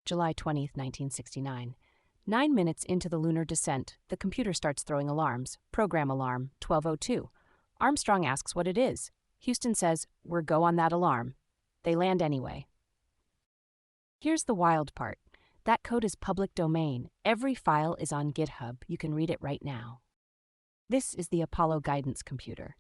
July 20, 1969. 9 minutes into the lunar descent, the computer starts throwing alarms. Program alarm, 12:02. Armstrong asks what it is. Houston says, "We're go on that alarm." They land anyway. Here's the wild part. That code is public domain. Every file is on GitHub. You can read it right now. This is the Apollo guidance computer.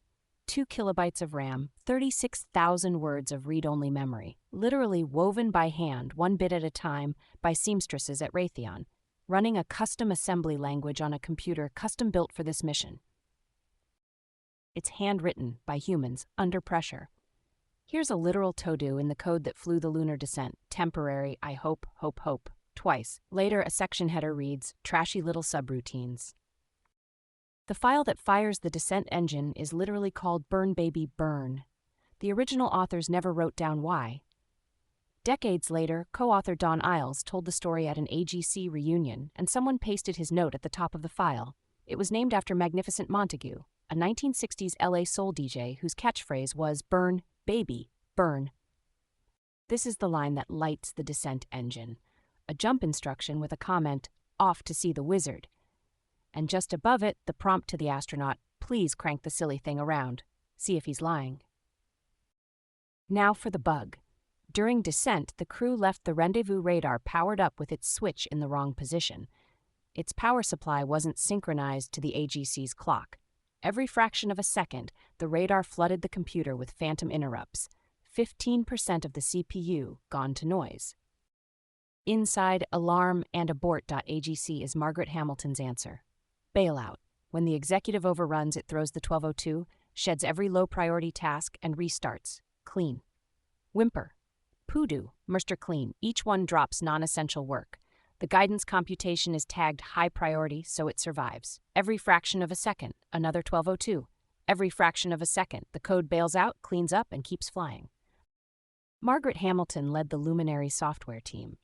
2 kilobytes of RAM, 36,000 words of read-only memory, literally woven by hand, 1 bit at a time, by seamstresses at Raytheon, running a custom assembly language on a computer custom-built for this mission. It's handwritten by humans under pressure. Here's a literal to-do in the code that flew the lunar descent. Temporary, I hope, hope, hope, twice. Later, a section header reads, trashy little subroutines. The file that fires the descent engine is literally called Burn Baby Burn. The original authors never wrote down why. Decades later, co-author Don Iles told the story at an AGC reunion, and someone pasted his note at the top of the file. It was named after Magnificent Montague, a 1960s LA soul DJ whose catchphrase was "Burn, baby, burn." This is the line that lights the descent engine, a jump instruction with a comment, "Off to see the wizard." And just above it, the prompt to the astronaut, "Please crank the silly thing around. See if he's lying." Now for the bug. During descent, the crew left the rendezvous radar powered up with its switch in the wrong position. Its power supply wasn't synchronized to the AGC's clock. Every fraction of a second, the radar flooded the computer with phantom interrupts. 15% of the CPU gone to noise. Inside alarm and abort.agc is Margaret Hamilton's answer. Bailout. When the executive overruns, it throws the 12:02, sheds every low-priority task, and restarts. Clean. WHIMPER. POODOO. Merster clean. Each one drops non-essential work. The guidance computation is tagged high priority, so it survives. Every fraction of a second, another 12:02. Every fraction of a second, the code bails out, cleans up, and keeps flying. Margaret Hamilton led the Luminary software team.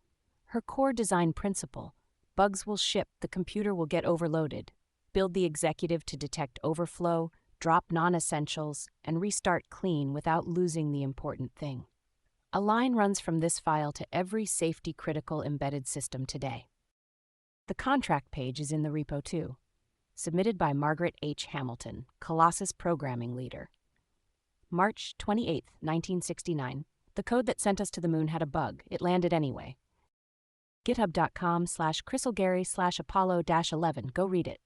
Her core design principle, bugs will ship, the computer will get overloaded. Build the executive to detect overflow, drop non-essentials, and restart clean without losing the important thing. A line runs from this file to every safety-critical embedded system today. The contract page is in the repo too. Submitted by Margaret H. Hamilton, Colossus programming leader. March 28, 1969. The code that sent us to the moon had a bug. It landed anyway. GitHub.com/ChrystalGary/Apollo-11. Go read it.